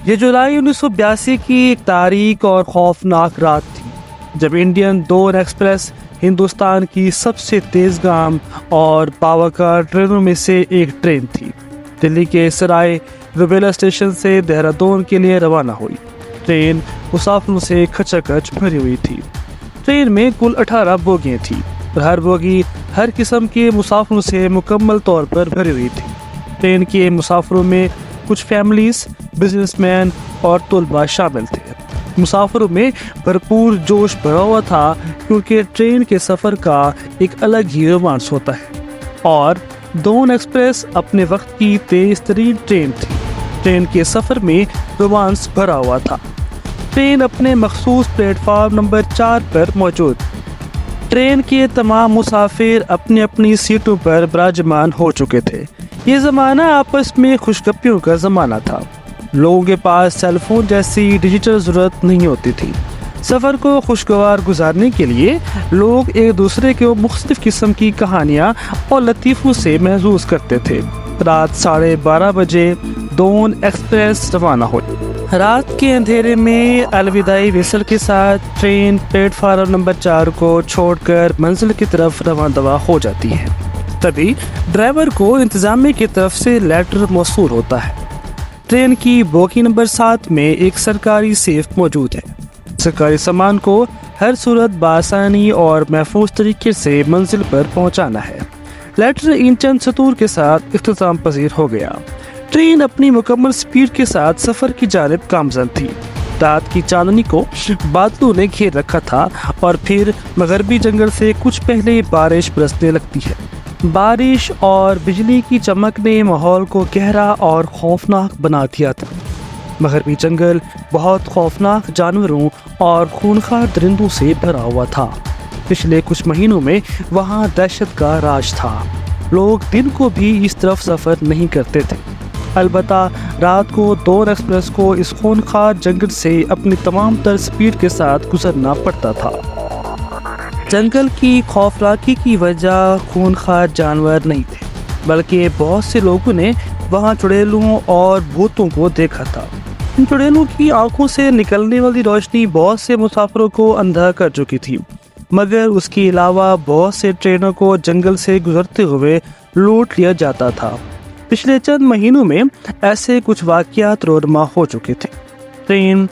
یہ جولائی 1982 کی ایک تاریک اور خوفناک رات تھی جب انڈین دون ایکسپریس ہندوستان کی سب سے تیز گام اور باوقار ٹرینوں میں سے ایک ٹرین تھی۔ دلی کے سرائے روبیلا اسٹیشن سے دہرادون کے لیے روانہ ہوئی۔ ٹرین مسافروں سے کھچا-کھچ بھری ہوئی تھی۔ ٹرین میں کل 18 بوگیاں تھیں اور ہر بوگی ہر قسم کے مسافروں سے مکمل طور پر بھری ہوئی تھی۔ ٹرین کے مسافروں میں کچھ فیملیز، بزنس مین اور طلباء شامل تھے۔ مسافروں میں بھرپور جوش بھرا ہوا تھا کیونکہ ٹرین کے سفر کا ایک الگ ہی رومانس ہوتا ہے اور دون ایکسپریس اپنے وقت کی تیز ترین ٹرین تھی۔ ٹرین کے سفر میں رومانس بھرا ہوا تھا۔ ٹرین اپنے مخصوص پلیٹ فارم نمبر 4 پر موجود۔ ٹرین کے تمام مسافر اپنی اپنی سیٹوں پر براجمان ہو چکے تھے۔ یہ زمانہ آپس میں خوشگپیوں کا زمانہ تھا۔ لوگوں کے پاس سیل فون جیسی ڈیجیٹل ضرورت نہیں ہوتی تھی۔ سفر کو خوشگوار گزارنے کے لیے لوگ ایک دوسرے کو مختلف قسم کی کہانیاں اور لطیفوں سے محظوظ کرتے تھے۔ رات 12:30 بجے دون ایکسپریس روانہ ہوئی۔ رات کے اندھیرے میں الوداعی وhistle کے ساتھ ٹرین پلیٹ فارم نمبر 4 کو چھوڑ کر منزل کی طرف رواں دوا ہو جاتی ہے۔ تبھی ڈرائیور کو انتظامیہ کی طرف سے لیٹر موصول ہوتا ہے۔ ٹرین کی بوگی نمبر 7 میں ایک سرکاری سیف موجود ہے۔ سرکاری سامان کو ہر صورت بآسانی اور محفوظ طریقے سے منزل پر پہنچانا ہے۔ لیٹر ان چند سطور کے ساتھ اختتام پذیر ہو گیا۔ ٹرین اپنی مکمل سپیڈ کے ساتھ سفر کی جانب گامزن تھی۔ رات کی چاندنی کو بادلوں نے گھیر رکھا تھا اور پھر مغربی جنگل سے کچھ پہلے بارش برسنے لگتی ہے۔ بارش اور بجلی کی چمک نے ماحول کو گہرا اور خوفناک بنا دیا تھا۔ مغربی جنگل بہت خوفناک جانوروں اور خونخوار درندوں سے بھرا ہوا تھا۔ پچھلے کچھ مہینوں میں وہاں دہشت کا راج تھا۔ لوگ دن کو بھی اس طرف سفر نہیں کرتے تھے۔ البتہ رات کو دون ایکسپریس کو اس خونخوار جنگل سے اپنی تمام تر سپیڈ کے ساتھ گزرنا پڑتا تھا۔ جنگل کی خوفناکی کی وجہ خونخوار جانور نہیں تھے بلکہ بہت سے لوگوں نے وہاں چڑیلوں اور بھوتوں کو دیکھا تھا۔ ان چڑیلوں کی آنکھوں سے نکلنے والی روشنی بہت سے مسافروں کو اندھا کر چکی تھی، مگر اس کے علاوہ بہت سے ٹرینوں کو جنگل سے گزرتے ہوئے لوٹ لیا جاتا تھا۔ پچھلے چند مہینوں میں ایسے کچھ واقعات رونما ہو چکے تھے۔ ٹرین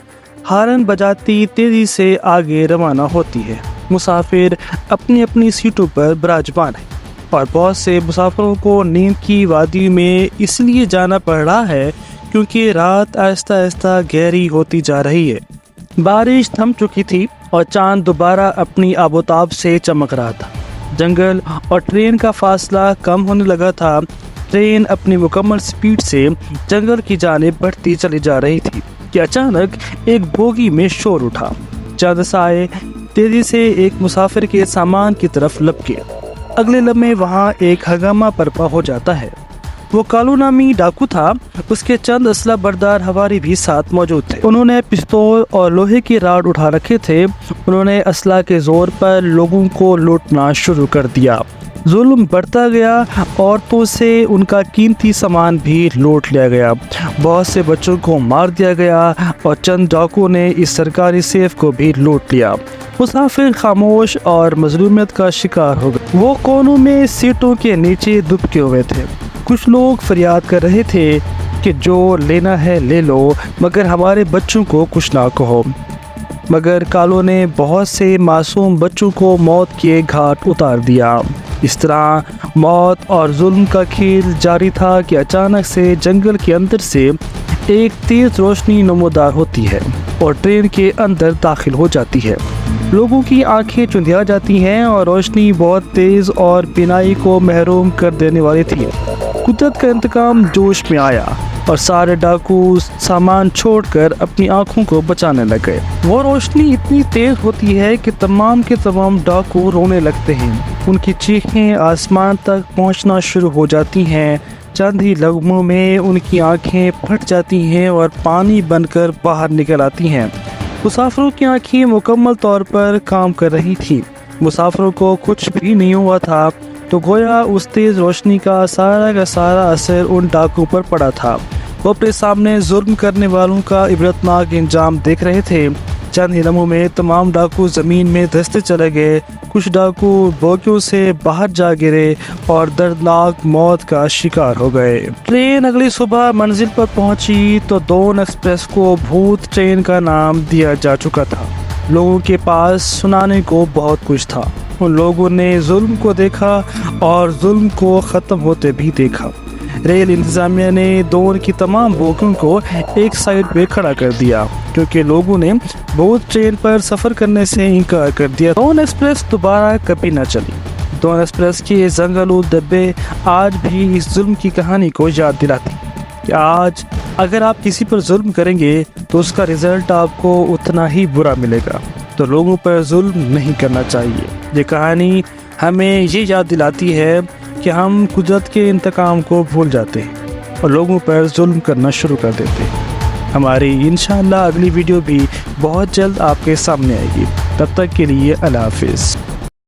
ہارن بجاتی تیزی سے آگے روانہ ہوتی ہے۔ مسافر اپنی اپنی سیٹوں پر براجمان ہیں اور بہت سے مسافروں کو نیند کی وادی میں اس لیے جانا پڑ رہا ہے کیونکہ رات آہستہ آہستہ گہری ہوتی جا رہی ہے۔ بارش تھم چکی تھی اور چاند دوبارہ اپنی آب و تاب سے چمک رہا تھا۔ جنگل اور ٹرین کا فاصلہ کم ہونے لگا تھا۔ ٹرین اپنی مکمل سپیڈ سے جنگل کی جانب بڑھتی چلی جا رہی تھی کہ اچانک ایک بوگی میں شور اٹھا۔ چند سائے تیزی سے ایک مسافر کے سامان کی طرف لپکے۔ اگلے لمحے وہاں ایک ہنگامہ برپا ہو جاتا ہے۔ وہ کالو نامی ڈاکو تھا۔ اس کے چند اسلحہ بردار ہواری بھی ساتھ موجود تھے۔ انہوں نے پستول اور لوہے کے راڈ اٹھا رکھے تھے۔ انہوں نے اسلحہ کے زور پر لوگوں کو لوٹنا شروع کر دیا۔ ظلم بڑھتا گیا۔ عورتوں سے ان کا قیمتی سامان بھی لوٹ لیا گیا۔ بہت سے بچوں کو مار دیا گیا اور چند ڈاکو نے اس سرکاری سیف کو بھی لوٹ لیا۔ مسافر خاموش اور مظلومیت کا شکار ہو گئے۔ وہ کونوں میں سیٹوں کے نیچے دبکے ہوئے تھے۔ کچھ لوگ فریاد کر رہے تھے کہ جو لینا ہے لے لو مگر ہمارے بچوں کو کچھ نہ کہو۔ مگر کالو نے بہت سے معصوم بچوں کو موت کے گھاٹ اتار دیا۔ اس طرح موت اور ظلم کا کھیل جاری تھا کہ اچانک سے جنگل کے اندر سے ایک تیز روشنی نمودار ہوتی ہے اور ٹرین کے اندر داخل ہو جاتی ہے۔ لوگوں کی آنکھیں چندھیا جاتی ہیں اور روشنی بہت تیز اور بینائی کو محروم کر دینے والی تھی۔ قدرت کا انتقام جوش میں آیا اور سارے ڈاکو سامان چھوڑ کر اپنی آنکھوں کو بچانے لگے۔ وہ روشنی اتنی تیز ہوتی ہے کہ تمام کے تمام ڈاکو رونے لگتے ہیں۔ ان کی چیخیں آسمان تک پہنچنا شروع ہو جاتی ہیں۔ چند ہی لمحوں میں ان کی آنکھیں پھٹ جاتی ہیں اور پانی بن کر باہر نکل آتی ہیں۔ مسافروں کی آنکھیں مکمل طور پر کام کر رہی تھی۔ مسافروں کو کچھ بھی نہیں ہوا تھا تو گویا اس تیز روشنی کا سارا اثر ان ڈاکو پر پڑا تھا۔ وہ اپنے سامنے ظلم کرنے والوں کا عبرتناک انجام دیکھ رہے تھے۔ چند ہی لمحوں میں تمام ڈاکو زمین میں دھنستے چلے گئے۔ کچھ ڈاکو بوگیوں سے باہر جا گرے اور دردناک موت کا شکار ہو گئے۔ ٹرین اگلی صبح منزل پر پہنچی تو دون ایکسپریس کو بھوت ٹرین کا نام دیا جا چکا تھا۔ لوگوں کے پاس سنانے کو بہت کچھ تھا۔ ان لوگوں نے ظلم کو دیکھا اور ظلم کو ختم ہوتے بھی دیکھا۔ ریل انتظامیہ نے دون کی تمام بوگیوں کو ایک سائڈ پہ کھڑا کر دیا کیونکہ لوگوں نے بھوت ٹرین پر سفر کرنے سے انکار کر دیا۔ دون ایکسپریس دوبارہ کبھی نہ چلی۔ دون ایکسپریس کے زنگ آلود ڈبے آج بھی اس ظلم کی کہانی کو یاد دلاتی کہ آج اگر آپ کسی پر ظلم کریں گے تو اس کا رزلٹ آپ کو اتنا ہی برا ملے گا۔ تو لوگوں پر ظلم نہیں کرنا چاہیے۔ یہ کہانی ہمیں یہ یاد دلاتی ہے کہ ہم قدرت کے انتقام کو بھول جاتے ہیں اور لوگوں پر ظلم کرنا شروع کر دیتے ہیں۔ ہماری انشاءاللہ اگلی ویڈیو بھی بہت جلد آپ کے سامنے آئے گی۔ تب تک کے لیے اللہ حافظ۔